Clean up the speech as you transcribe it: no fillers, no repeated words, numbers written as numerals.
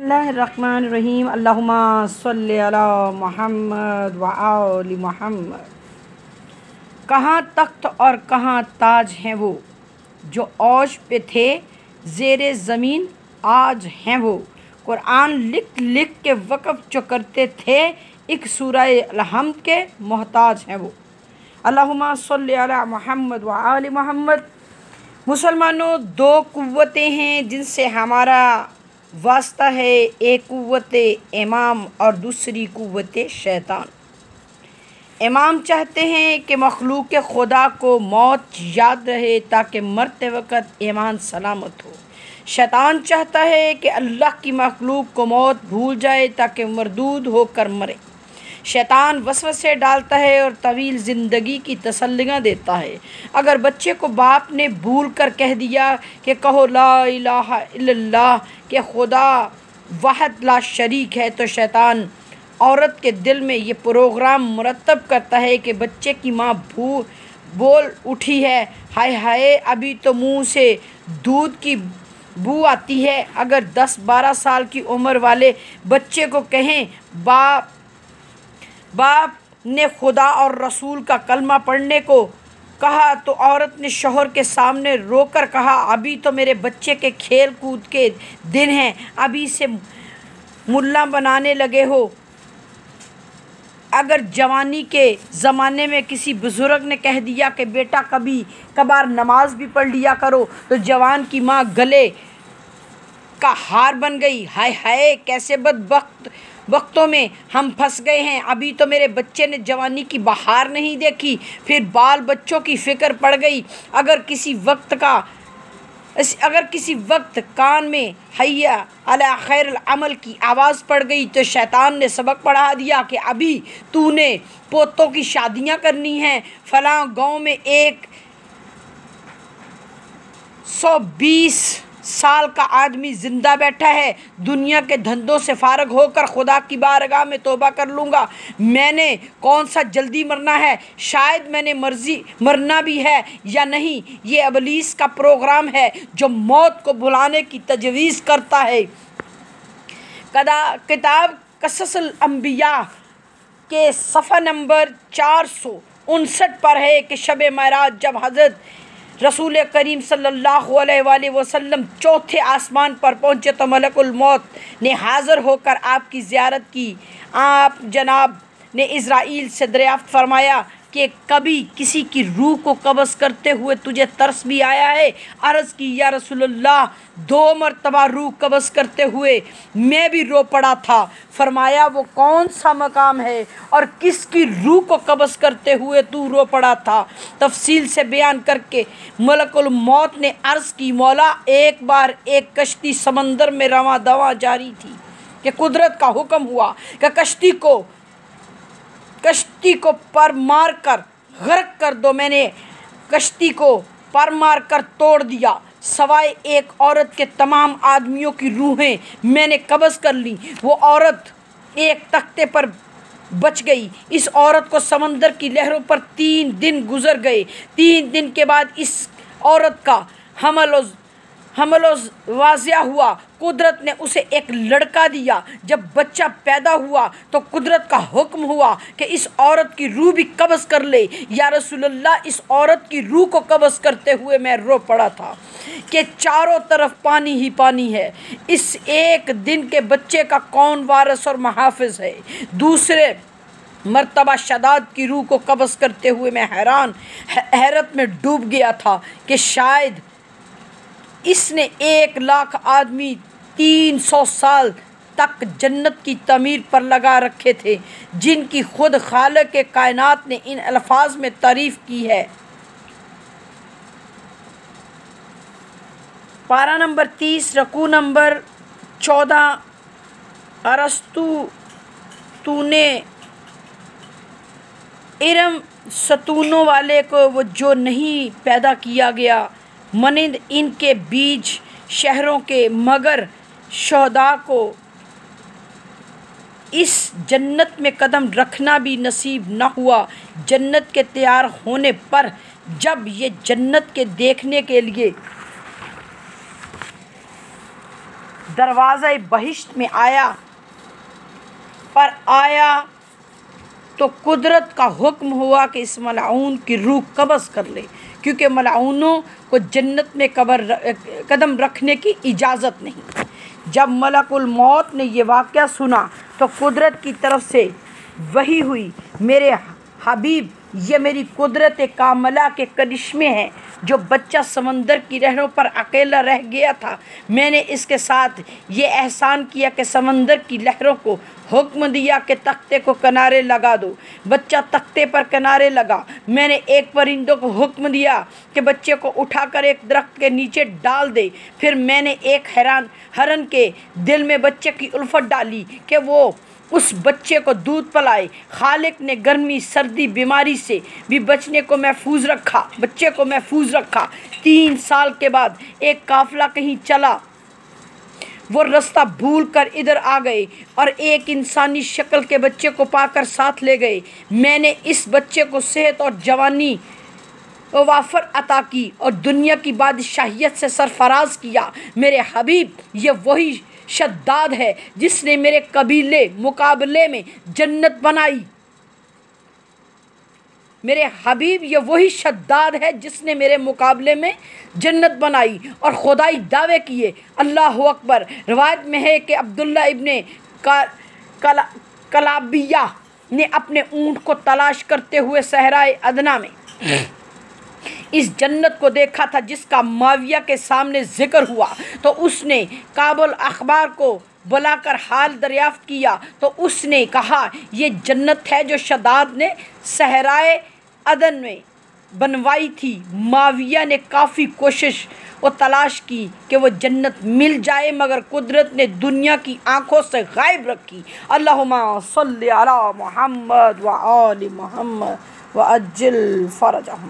बिस्मिल्लाहिर्रहमानिर्रहीम अल्लाहुम्मा सल्लि अला मुहम्मद व आलि मुहम्मद। कहाँ तख्त और कहाँ ताज हैं वो, जो औज पे थे ज़ेरे ज़मीन आज हैं वो। कुरान लिख लिख के वक़्फ़ जो करते थे, एक सूरह अल-हम्द के मोहताज हैं वो। अल्लाहुम्मा सल्लि अला मुहम्मद व आलि मुहम्मद। मुसलमानों, दो क़ुव्वतें हैं जिनसे हमारा वास्ता है, एक क़ुव्वत इमाम और दूसरी क़ुव्वत शैतान। इमाम चाहते हैं कि मखलूक खुदा को मौत याद रहे ताकि मरते वक़्त ईमान सलामत हो। शैतान चाहता है कि अल्लाह की मखलूक को मौत भूल जाए ताकि मरदूद होकर मरे। शैतान वसवसे डालता है और तवील ज़िंदगी की तसल्लियाँ देता है। अगर बच्चे को बाप ने भूल कर कह दिया कि कहो ला इलाहा इल्लल्लाह कि खुदा वाहिद ला शरीक है, तो शैतान औरत के दिल में ये प्रोग्राम मुरतब करता है कि बच्चे की माँ बोल उठी है, हाय हाय अभी तो मुँह से दूध की बू आती है। अगर 10-12 साल की उम्र वाले बच्चे को कहें बाप ने खुदा और रसूल का कलमा पढ़ने को कहा, तो औरत ने शौहर के सामने रोकर कहा, अभी तो मेरे बच्चे के खेल कूद के दिन हैं, अभी से मुल्ला बनाने लगे हो। अगर जवानी के ज़माने में किसी बुज़ुर्ग ने कह दिया कि बेटा कभी कभार नमाज भी पढ़ लिया करो, तो जवान की माँ गले का हार बन गई, हाय हाय कैसे बदबख्त वक्तों में हम फंस गए हैं। अभी तो मेरे बच्चे ने जवानी की बहार नहीं देखी, फिर बाल बच्चों की फ़िक्र पड़ गई। अगर किसी वक्त कान में हैया अला खैर अमल की आवाज़ पड़ गई, तो शैतान ने सबक पढ़ा दिया कि अभी तूने पोतों की शादियां करनी हैं। फलां गांव में एक 120 साल का आदमी ज़िंदा बैठा है, दुनिया के धंधों से फारग होकर खुदा की बारगाह में तौबा कर लूँगा। मैंने कौन सा जल्दी मरना है, शायद मैंने मर्जी मरना भी है या नहीं। ये इब्लीस का प्रोग्राम है जो मौत को बुलाने की तजवीज़ करता है। किताब क़ससल अंबिया के सफ़ा नंबर 459 पर है कि शब मेराज जब हज़रत रसूल करीम सल्लल्लाहु अलैहि वसल्लम चौथे आसमान पर पहुँचे, तो मलकुल मौत ने हाज़िर होकर आपकी ज़ियारत की। आप जनाब ने इज़राइल से दरियाफ़्त फरमाया कि कभी किसी की रूह को कब्ज़ करते हुए तुझे तरस भी आया है? अर्ज़ की, या रसूलल्लाह, 2 मरतबा रूह कब्ज़ करते हुए मैं भी रो पड़ा था। फरमाया, वो कौन सा मकाम है और किसकी रूह को कब्ज़ करते हुए तू रो पड़ा था? तफसील से बयान करके मलकुल मौत ने अर्ज़ की, मौला, एक बार एक कश्ती समंदर में रवां दवां जारी थी कि कुदरत का हुक्म हुआ कि कश्ती को पर मार कर गर्क कर दो। मैंने कश्ती को पर मार कर तोड़ दिया, सवाए एक औरत के तमाम आदमियों की रूहें मैंने कब्ज़ कर ली। वो औरत एक तख्ते पर बच गई। इस औरत को समंदर की लहरों पर 3 दिन गुजर गए। 3 दिन के बाद इस औरत का हमलो वाज़िया हुआ। कुदरत ने उसे एक लड़का दिया। जब बच्चा पैदा हुआ तो कुदरत का हुक्म हुआ कि इस औरत की रूह भी कब्ज़ कर ले। या रसूलल्लाह, इस औरत की रूह को कब्ज़ करते हुए मैं रो पड़ा था कि चारों तरफ पानी ही पानी है। इस एक दिन के बच्चे का कौन वारिस और मुहाफ़िज़ है? दूसरे मर्तबा शदाद की रूह को कब्ज़ करते हुए मैं हैरत में डूब गया था कि शायद इसने 1 लाख आदमी 300 साल तक जन्नत की तमीर पर लगा रखे थे, जिनकी खुद खालिक के कायनात ने इन अल्फाज में तारीफ़ की है। पारा नंबर 30, रकू नंबर 14। अरस्तु, तूने इरम सतूनों वाले को वो जो नहीं पैदा किया गया, मनिंद इनके बीज शहरों के, मगर शहदा को इस जन्नत में कदम रखना भी नसीब न हुआ। जन्नत के तैयार होने पर जब ये जन्नत के देखने के लिए दरवाज़े बहिश्त में आया, पर आया तो कुदरत का हुक्म हुआ कि इस मलऊन की रूह कब्ज़ कर ले, क्योंकि मलऊनों को जन्नत में कदम रखने की इजाज़त नहीं। जब मलकुल मौत ने ये वाक़या सुना तो कुदरत की तरफ से वही हुई, मेरे हबीब, ये मेरी कुदरत कामला के करिश्मे हैं। जो बच्चा समंदर की लहरों पर अकेला रह गया था, मैंने इसके साथ ये एहसान किया कि समंदर की लहरों को हुक्म दिया कि तख्ते को किनारे लगा दो। बच्चा तख्ते पर किनारे लगा। मैंने एक परिंदों को हुक्म दिया कि बच्चे को उठाकर एक दरख्त के नीचे डाल दे। फिर मैंने एक हरन के दिल में बच्चे की उल्फत डाली कि वो उस बच्चे को दूध पिलाए। खालिक ने गर्मी, सर्दी, बीमारी से भी बचने को महफूज रखा, बच्चे को महफूज रखा। 3 साल के बाद एक काफ़िला कहीं चला, वो रास्ता भूल कर इधर आ गए और एक इंसानी शक्ल के बच्चे को पाकर साथ ले गए। मैंने इस बच्चे को सेहत और जवानी वाफर अता की और दुनिया की बादशाहियत से सरफराज किया। मेरे हबीब, ये वही शद्दाद है जिसने मेरे कबीले मुकाबले में जन्नत बनाई। मेरे हबीब, ये वही शद्दाद है जिसने मेरे मुकाबले में जन्नत बनाई और खुदाई दावे किए। अल्लाह अकबर। रवायत में है कि अब्दुल्ला इब्ने कलाबिया ने अपने ऊँट को तलाश करते हुए सहराए अदना में इस जन्नत को देखा था जिसका माविया के सामने जिक्र हुआ। तो उसने काबुल अखबार को बुलाकर हाल दरियाफ्त किया तो उसने कहा, ये जन्नत है जो शद्दाद ने सहराए अदन में बनवाई थी। माविया ने काफ़ी कोशिश और तलाश की कि वो जन्नत मिल जाए, मगर कुदरत ने दुनिया की आँखों से गायब रखी। अल्लाहुम्मा सल्ली अला मुहम्मद व आलि मुहम्मद व अज्जिल फरजहुम।